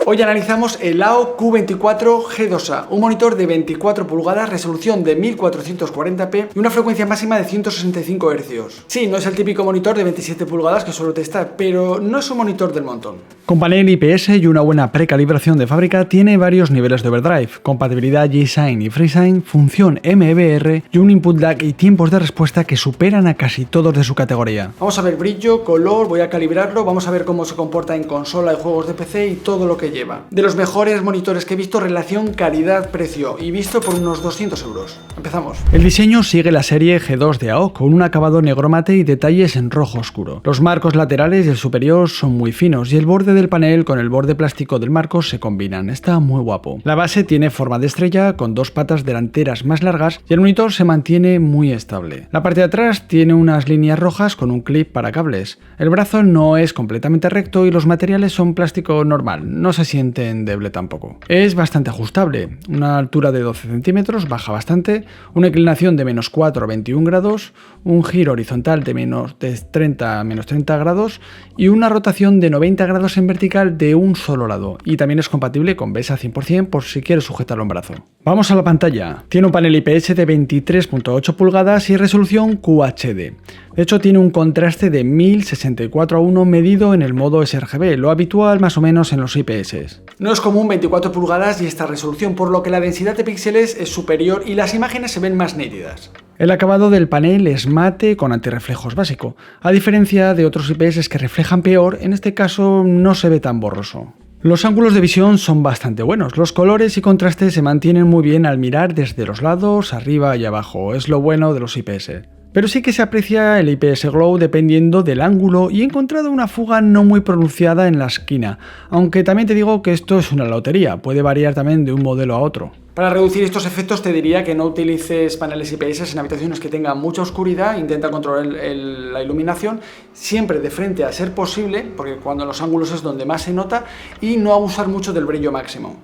Hoy analizamos el AO Q24 G2A, un monitor de 24 pulgadas, resolución de 1440p y una frecuencia máxima de 165 Hz. Sí, no es el típico monitor de 27 pulgadas que suelo testar, pero no es un monitor del montón. Con panel IPS y una buena precalibración de fábrica, tiene varios niveles de overdrive, compatibilidad G-Sign y FreeSign, función MBR y un input lag y tiempos de respuesta que superan a casi todos de su categoría. Vamos a ver brillo, color, voy a calibrarlo, vamos a ver cómo se comporta en consola y juegos de PC y todo lo que lleva. De los mejores monitores que he visto, relación calidad-precio, y visto por unos 200 euros. Empezamos. El diseño sigue la serie G2 de AO, con un acabado negro mate y detalles en rojo oscuro. Los marcos laterales y el superior son muy finos y el borde del panel con el borde plástico del marco se combinan. Está muy guapo. La base tiene forma de estrella con dos patas delanteras más largas y el monitor se mantiene muy estable. La parte de atrás tiene unas líneas rojas con un clip para cables. El brazo no es completamente recto y los materiales son plástico normal, no se siente endeble tampoco. Es bastante ajustable, una altura de 12 centímetros, baja bastante, una inclinación de -4 a 21 grados, un giro horizontal de -30 a -30 grados y una rotación de 90 grados en vertical de un solo lado, y también es compatible con BESA 100% por si quieres sujetarlo en brazo. Vamos a la pantalla. Tiene un panel IPS de 23.8 pulgadas y resolución QHD. De hecho, tiene un contraste de 1064:1 medido en el modo sRGB, lo habitual más o menos en los IPS. No es común 24 pulgadas y esta resolución, por lo que la densidad de píxeles es superior y las imágenes se ven más nítidas. El acabado del panel es mate con antirreflejos básico. A diferencia de otros IPS que reflejan peor, en este caso no se ve tan borroso. Los ángulos de visión son bastante buenos, los colores y contrastes se mantienen muy bien al mirar desde los lados, arriba y abajo, es lo bueno de los IPS. Pero sí que se aprecia el IPS Glow dependiendo del ángulo y he encontrado una fuga no muy pronunciada en la esquina, aunque también te digo que esto es una lotería, puede variar también de un modelo a otro. Para reducir estos efectos te diría que no utilices paneles IPS en habitaciones que tengan mucha oscuridad, intenta controlar la iluminación siempre de frente a ser posible, porque cuando los ángulos es donde más se nota, y no abusar mucho del brillo máximo.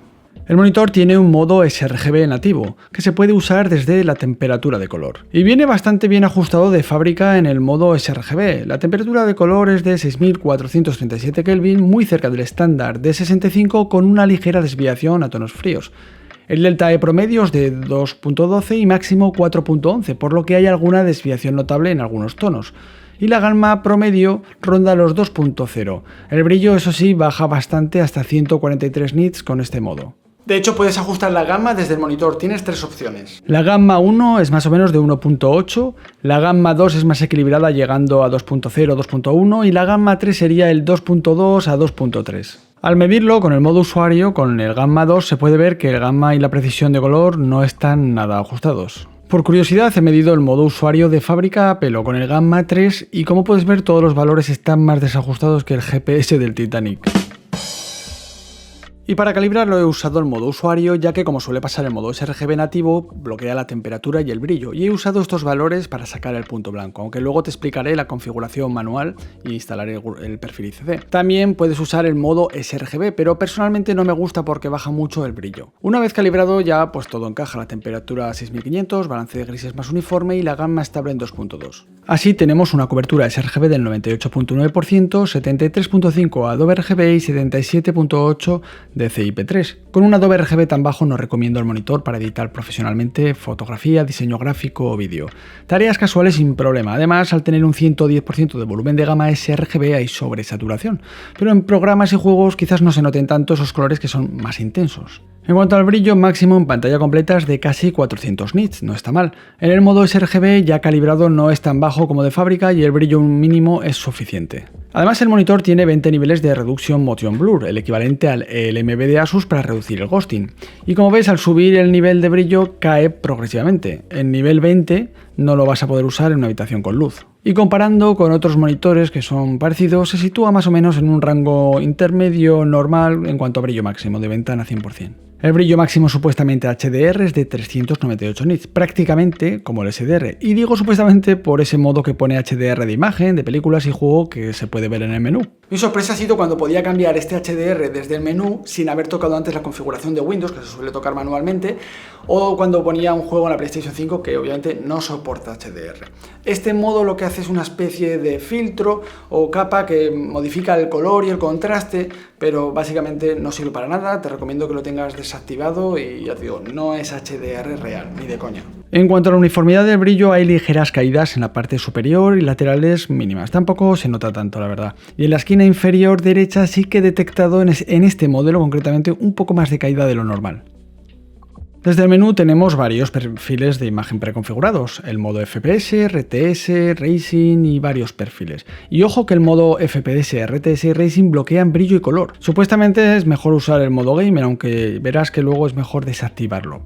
El monitor tiene un modo sRGB nativo, que se puede usar desde la temperatura de color. Y viene bastante bien ajustado de fábrica en el modo sRGB. La temperatura de color es de 6437 Kelvin, muy cerca del estándar de 65 con una ligera desviación a tonos fríos. El delta E promedio es de 2.12 y máximo 4.11, por lo que hay alguna desviación notable en algunos tonos. Y la gamma promedio ronda los 2.0. El brillo, eso sí, baja bastante hasta 143 nits con este modo. De hecho, puedes ajustar la gamma desde el monitor, tienes tres opciones. La gamma 1 es más o menos de 1.8, la gamma 2 es más equilibrada llegando a 2.0, 2.1 y la gamma 3 sería el 2.2 a 2.3. Al medirlo con el modo usuario, con el gamma 2 se puede ver que el gamma y la precisión de color no están nada ajustados. Por curiosidad he medido el modo usuario de fábrica a pelo con el gamma 3 y como puedes ver todos los valores están más desajustados que el GPS del Titanic. Y para calibrarlo he usado el modo usuario, ya que como suele pasar el modo sRGB nativo, bloquea la temperatura y el brillo, y he usado estos valores para sacar el punto blanco, aunque luego te explicaré la configuración manual y instalaré el perfil ICC. También puedes usar el modo sRGB, pero personalmente no me gusta porque baja mucho el brillo. Una vez calibrado ya pues todo encaja, la temperatura a 6500, balance de grises más uniforme y la gamma estable en 2.2. Así tenemos una cobertura sRGB del 98.9%, 73.5 Adobe RGB y 77.8 de CIP3. Con un Adobe RGB tan bajo no recomiendo el monitor para editar profesionalmente fotografía, diseño gráfico o vídeo. Tareas casuales sin problema. Además, al tener un 110% de volumen de gama sRGB hay sobresaturación, pero en programas y juegos quizás no se noten tanto esos colores que son más intensos. En cuanto al brillo máximo en pantalla completa es de casi 400 nits, no está mal. En el modo sRGB ya calibrado no es tan bajo como de fábrica y el brillo mínimo es suficiente. Además el monitor tiene 20 niveles de Reduction Motion Blur, el equivalente al LMB de Asus para reducir el ghosting. Y como ves, al subir el nivel de brillo cae progresivamente. En nivel 20 no lo vas a poder usar en una habitación con luz. Y comparando con otros monitores que son parecidos, se sitúa más o menos en un rango intermedio normal en cuanto a brillo máximo de ventana 100%. El brillo máximo supuestamente HDR es de 398 nits, prácticamente como el SDR, y digo supuestamente por ese modo que pone HDR de imagen, de películas y juego que se puede ver en el menú. Mi sorpresa ha sido cuando podía cambiar este HDR desde el menú sin haber tocado antes la configuración de Windows, que se suele tocar manualmente, o cuando ponía un juego en la PlayStation 5 que obviamente no soporta HDR. Este modo lo que hace es una especie de filtro o capa que modifica el color y el contraste, pero básicamente no sirve para nada. Te recomiendo que lo tengas desactivado y ya te digo, no es HDR real, ni de coña. En cuanto a la uniformidad del brillo, hay ligeras caídas en la parte superior y laterales mínimas. Tampoco se nota tanto, la verdad. Y en la esquina inferior derecha sí que he detectado en este modelo concretamente un poco más de caída de lo normal. Desde el menú tenemos varios perfiles de imagen preconfigurados, el modo FPS, RTS, Racing y varios perfiles. Y ojo que el modo FPS, RTS y Racing bloquean brillo y color. Supuestamente es mejor usar el modo Gamer, aunque verás que luego es mejor desactivarlo.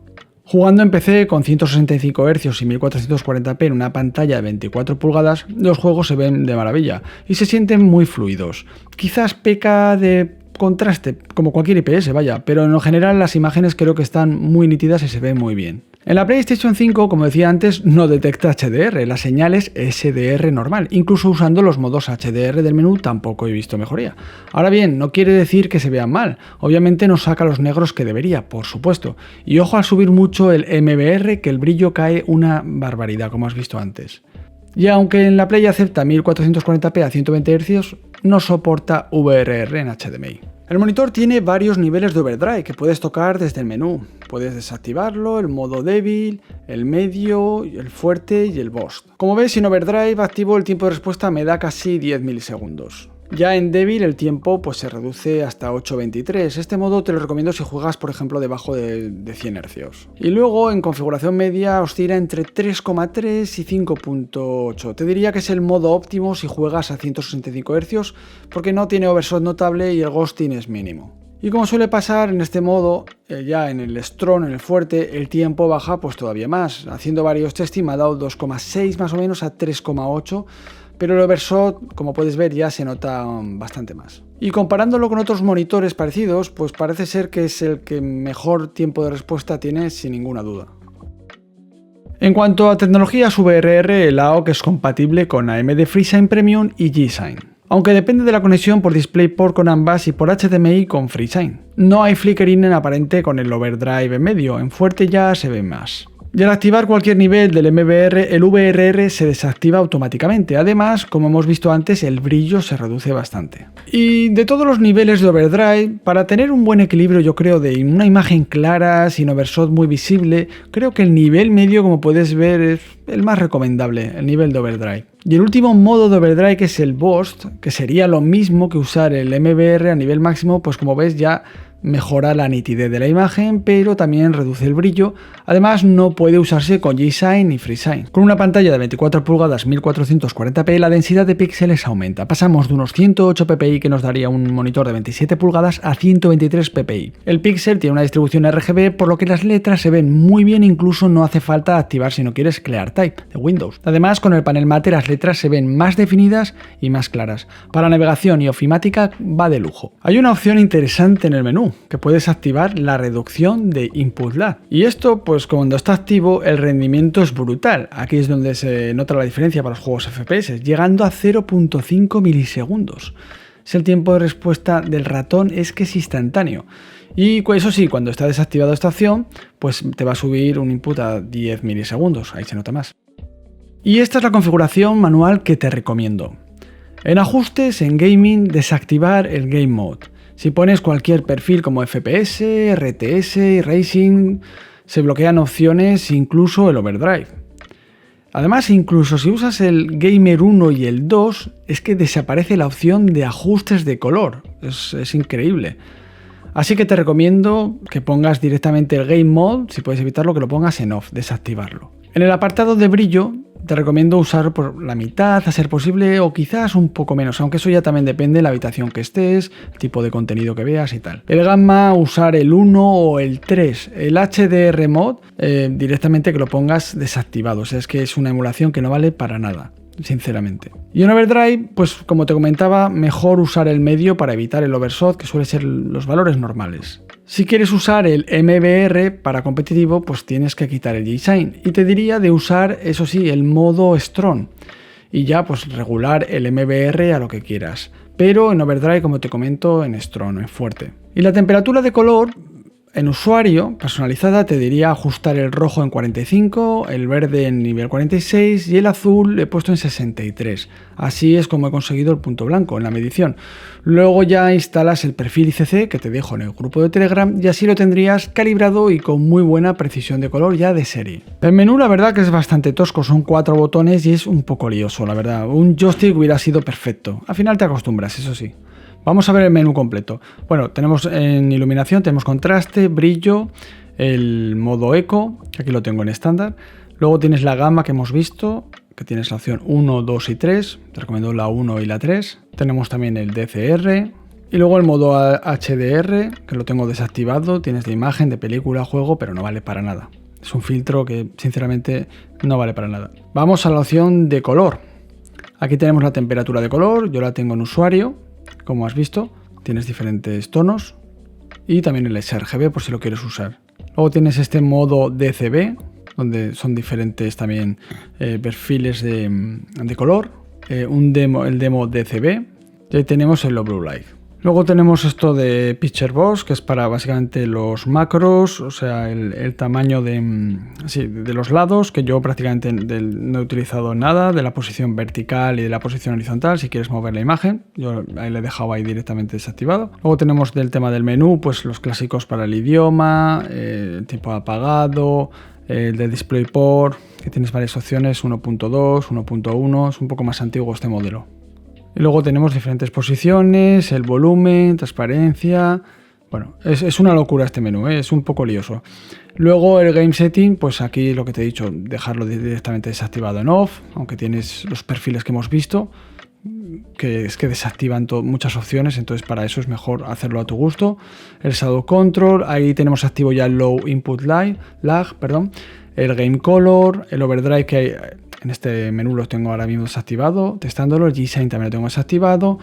Jugando en PC con 165 Hz y 1440p en una pantalla de 24 pulgadas, los juegos se ven de maravilla y se sienten muy fluidos. Quizás peca de contraste, como cualquier IPS, vaya, pero en lo general las imágenes creo que están muy nítidas y se ven muy bien. En la PlayStation 5, como decía antes, no detecta HDR, la señal es SDR normal. Incluso usando los modos HDR del menú tampoco he visto mejoría. Ahora bien, no quiere decir que se vean mal. Obviamente no saca los negros que debería, por supuesto. Y ojo al subir mucho el MBR, que el brillo cae una barbaridad, como has visto antes. Y aunque en la Play acepta 1440p a 120 Hz, no soporta VRR en HDMI. El monitor tiene varios niveles de overdrive que puedes tocar desde el menú. Puedes desactivarlo, el modo débil, el medio, el fuerte y el burst. Como ves, sin overdrive activo el tiempo de respuesta me da casi 10 milisegundos. Ya en débil el tiempo pues se reduce hasta 8.23. Este modo te lo recomiendo si juegas por ejemplo debajo de 100 Hz. Y luego en configuración media oscila entre 3,3 y 5.8. Te diría que es el modo óptimo si juegas a 165 Hz porque no tiene overshot notable y el ghosting es mínimo. Y como suele pasar en este modo, ya en el strong, en el fuerte, el tiempo baja pues todavía más. Haciendo varios testing me ha dado 2,6 más o menos a 3,8. Pero el overshot, como puedes ver, ya se nota bastante más. Y comparándolo con otros monitores parecidos, pues parece ser que es el que mejor tiempo de respuesta tiene sin ninguna duda. En cuanto a tecnologías VRR, el AOC es compatible con AMD FreeSign Premium y G-Sign. Aunque depende de la conexión por DisplayPort con ambas y por HDMI con FreeSign. No hay flickering en aparente con el overdrive en medio, en fuerte ya se ve más. Y al activar cualquier nivel del MBR, el VRR se desactiva automáticamente. Además, como hemos visto antes, el brillo se reduce bastante. Y de todos los niveles de overdrive, para tener un buen equilibrio yo creo de una imagen clara, sin overshot muy visible, creo que el nivel medio, como puedes ver, es el más recomendable, el nivel de overdrive. Y el último modo de overdrive, que es el burst, que sería lo mismo que usar el MBR a nivel máximo, pues como ves ya mejora la nitidez de la imagen, pero también reduce el brillo. Además, no puede usarse con G-Sign ni FreeSign. Con una pantalla de 24 pulgadas 1440p, la densidad de píxeles aumenta. Pasamos de unos 108 ppi que nos daría un monitor de 27 pulgadas a 123 ppi. El píxel tiene una distribución RGB, por lo que las letras se ven muy bien, incluso no hace falta activar si no quieres ClearType de Windows. Además, con el panel mate las letras se ven más definidas y más claras. Para navegación y ofimática va de lujo. Hay una opción interesante en el menú, que puedes activar la reducción de input lag. Y esto, pues cuando está activo, el rendimiento es brutal. Aquí es donde se nota la diferencia para los juegos FPS, llegando a 0.5 milisegundos. El tiempo de respuesta del ratón es que es instantáneo. Y eso sí, cuando está desactivado esta opción, pues te va a subir un input a 10 milisegundos, ahí se nota más. Y esta es la configuración manual que te recomiendo. En ajustes, en gaming, desactivar el Game Mode. Si pones cualquier perfil como FPS, RTS y Racing, se bloquean opciones, incluso el overdrive. Además, incluso si usas el Gamer 1 y el 2, es que desaparece la opción de ajustes de color. Es increíble. Así que te recomiendo que pongas directamente el Game Mode, si puedes evitarlo, que lo pongas en off, desactivarlo. En el apartado de brillo, te recomiendo usar por la mitad, a ser posible, o quizás un poco menos, aunque eso ya también depende de la habitación que estés, el tipo de contenido que veas y tal. El gamma, usar el 1 o el 3. El HDR Mode, directamente que lo pongas desactivado, o sea, es que es una emulación que no vale para nada, sinceramente. Y en overdrive, pues como te comentaba, mejor usar el medio para evitar el overshot, que suele ser los valores normales. Si quieres usar el MBR para competitivo, pues tienes que quitar el G-Sign. Y te diría de usar, eso sí, el modo Strong. Y ya pues regular el MBR a lo que quieras. pero en overdrive, como te comento, en strong, en fuerte. Y la temperatura de color en usuario personalizada te diría ajustar el rojo en 45, el verde en nivel 46 y el azul he puesto en 63. Así es como he conseguido el punto blanco en la medición. Luego ya instalas el perfil ICC que te dejo en el grupo de Telegram y así lo tendrías calibrado y con muy buena precisión de color ya de serie. El menú la verdad que es bastante tosco, son 4 botones y es un poco lioso, la verdad. Un joystick hubiera sido perfecto. Al final te acostumbras, eso sí. Vamos a ver el menú completo. Bueno, tenemos en iluminación, tenemos contraste, brillo, el modo eco, que aquí lo tengo en estándar. Luego tienes la gama que hemos visto, que tienes la opción 1, 2 y 3. Te recomiendo la 1 y la 3. Tenemos también el DCR. Y luego el modo HDR, que lo tengo desactivado. Tienes de imagen, de película, juego, pero no vale para nada. Es un filtro que sinceramente no vale para nada. Vamos a la opción de color. Aquí tenemos la temperatura de color, yo la tengo en usuario. Como has visto, tienes diferentes tonos y también el sRGB por si lo quieres usar. Luego tienes este modo DCB, donde son diferentes también perfiles de color, el demo DCB y ahí tenemos el Low Blue Light. Luego tenemos esto de Picture Box, que es para básicamente los macros, o sea, el tamaño de los lados, que yo prácticamente no he utilizado nada, de la posición vertical y de la posición horizontal, si quieres mover la imagen. Yo ahí le he dejado ahí directamente desactivado. Luego tenemos del tema del menú, pues los clásicos para el idioma, tipo apagado, el de DisplayPort, que tienes varias opciones, 1.2, 1.1, es un poco más antiguo este modelo. Y luego tenemos diferentes posiciones, el volumen, transparencia. Bueno, es una locura este menú, es un poco lioso. Luego el Game Setting, pues aquí lo que te he dicho, dejarlo directamente desactivado en off, aunque tienes los perfiles que hemos visto, que es que desactivan muchas opciones, entonces para eso es mejor hacerlo a tu gusto. El Shadow Control, ahí tenemos activo ya el Low Input Lag, el Game Color, el Overdrive que hay. En este menú lo tengo ahora mismo desactivado, testándolo. El G-Sync también lo tengo desactivado.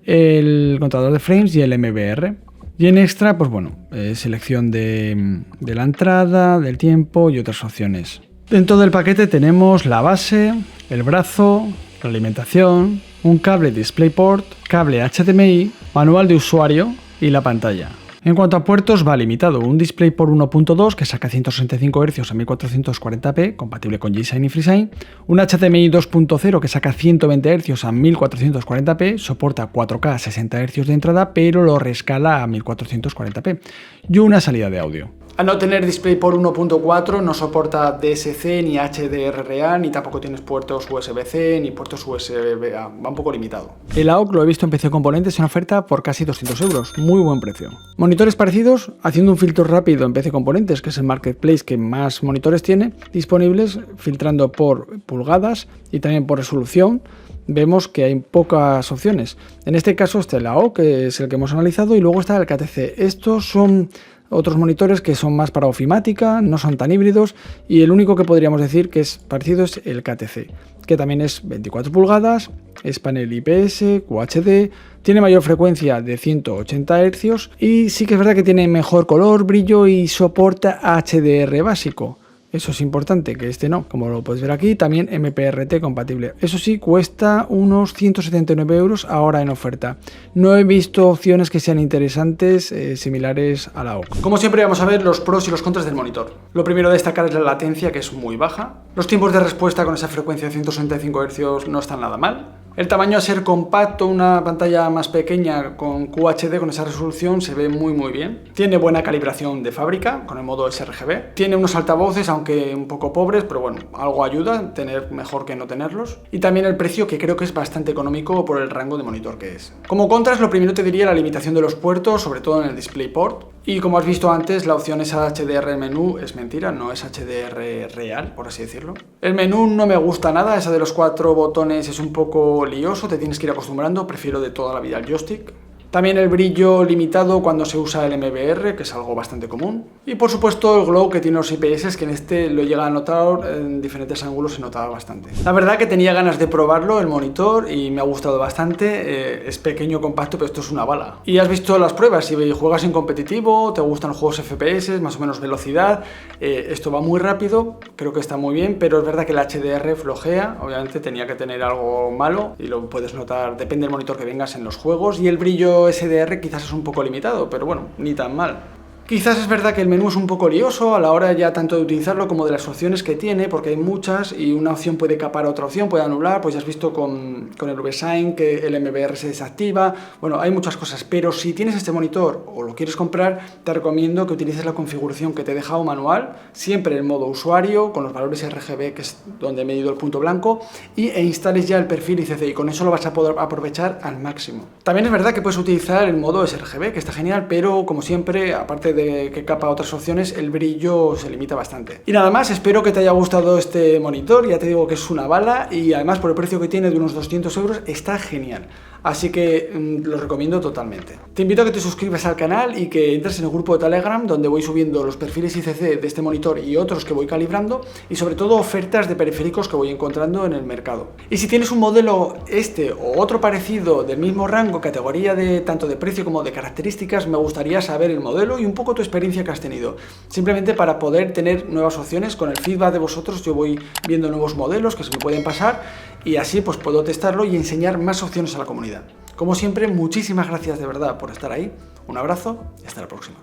El contador de frames y el MBR. Y en extra, pues bueno, selección de la entrada, del tiempo y otras opciones. Dentro del paquete tenemos la base, el brazo, la alimentación, un cable DisplayPort, cable HDMI, manual de usuario y la pantalla. En cuanto a puertos, va limitado. Un DisplayPort 1.2 que saca 165 Hz a 1440p, compatible con G-Sync y FreeSync. Un HDMI 2.0 que saca 120 Hz a 1440p, soporta 4K a 60 Hz de entrada, pero lo rescala a 1440p. Y una salida de audio. Al no tener DisplayPort 1.4 no soporta DSC ni HDRA, ni tampoco tienes puertos USB-C ni puertos USB-A, va un poco limitado. El AUX lo he visto en PC Componentes en oferta por casi 200 euros, muy buen precio. Monitores parecidos, haciendo un filtro rápido en PC Componentes, que es el marketplace que más monitores tiene, disponibles, filtrando por pulgadas y también por resolución. Vemos que hay pocas opciones. En este caso está el AUX, que es el que hemos analizado, y luego está el KTC. Estos son otros monitores que son más para ofimática, no son tan híbridos, y el único que podríamos decir que es parecido es el KTC, que también es 24 pulgadas, es panel IPS, QHD, tiene mayor frecuencia de 180 Hz y sí que es verdad que tiene mejor color, brillo y soporta HDR básico. Eso es importante, que este no, como lo puedes ver aquí, también MPRT compatible. Eso sí, cuesta unos 179 euros ahora en oferta. No he visto opciones que sean interesantes similares a la AUX. Como siempre vamos a ver los pros y los contras del monitor. Lo primero a destacar es la latencia, que es muy baja. Los tiempos de respuesta con esa frecuencia de 165 Hz no están nada mal. El tamaño, a ser compacto, una pantalla más pequeña con QHD, con esa resolución, se ve muy bien. Tiene buena calibración de fábrica con el modo sRGB. Tiene unos altavoces, aunque un poco pobres, pero bueno, algo ayuda, tener mejor que no tenerlos. Y también el precio, que creo que es bastante económico por el rango de monitor que es. Como contras, lo primero te diría la limitación de los puertos, sobre todo en el DisplayPort. Y como has visto antes, la opción esa HDR en menú es mentira, no es HDR real, por así decirlo. El menú no me gusta nada, esa de los 4 botones es un poco lioso, te tienes que ir acostumbrando, prefiero de toda la vida el joystick. También el brillo limitado cuando se usa el MBR, que es algo bastante común. Y por supuesto el glow que tiene los IPS, que en este lo llega a notar en diferentes ángulos, se notaba bastante. La verdad que tenía ganas de probarlo, el monitor, y me ha gustado bastante. Es pequeño, compacto, pero esto es una bala. Y has visto las pruebas, si juegas en competitivo, te gustan los juegos FPS, más o menos velocidad, esto va muy rápido, creo que está muy bien, pero es verdad que el HDR flojea, obviamente tenía que tener algo malo, y lo puedes notar, depende del monitor que vengas en los juegos, y el brillo SDR quizás es un poco limitado, pero bueno, ni tan mal. Quizás es verdad que el menú es un poco lioso a la hora ya tanto de utilizarlo como de las opciones que tiene, porque hay muchas y una opción puede capar a otra opción, puede anular, pues ya has visto con el VSign que el MBR se desactiva, bueno, hay muchas cosas, pero si tienes este monitor o lo quieres comprar, te recomiendo que utilices la configuración que te he dejado manual, siempre en modo usuario, con los valores RGB, que es donde he medido el punto blanco, e instales ya el perfil ICC y con eso lo vas a poder aprovechar al máximo. También es verdad que puedes utilizar el modo sRGB, que está genial, pero como siempre, aparte de que capa otras opciones, el brillo se limita bastante. Y nada más, espero que te haya gustado este monitor, ya te digo que es una bala y además por el precio que tiene de unos 200 euros está genial. Así que lo recomiendo totalmente. Te invito a que te suscribas al canal y que entres en el grupo de Telegram donde voy subiendo los perfiles ICC de este monitor y otros que voy calibrando y sobre todo ofertas de periféricos que voy encontrando en el mercado. Y si tienes un modelo este o otro parecido del mismo rango, categoría de tanto de precio como de características, me gustaría saber el modelo y un poco tu experiencia que has tenido. Simplemente para poder tener nuevas opciones, con el feedback de vosotros yo voy viendo nuevos modelos que se me pueden pasar y así pues puedo testarlo y enseñar más opciones a la comunidad. Como siempre, muchísimas gracias de verdad por estar ahí, un abrazo y hasta la próxima.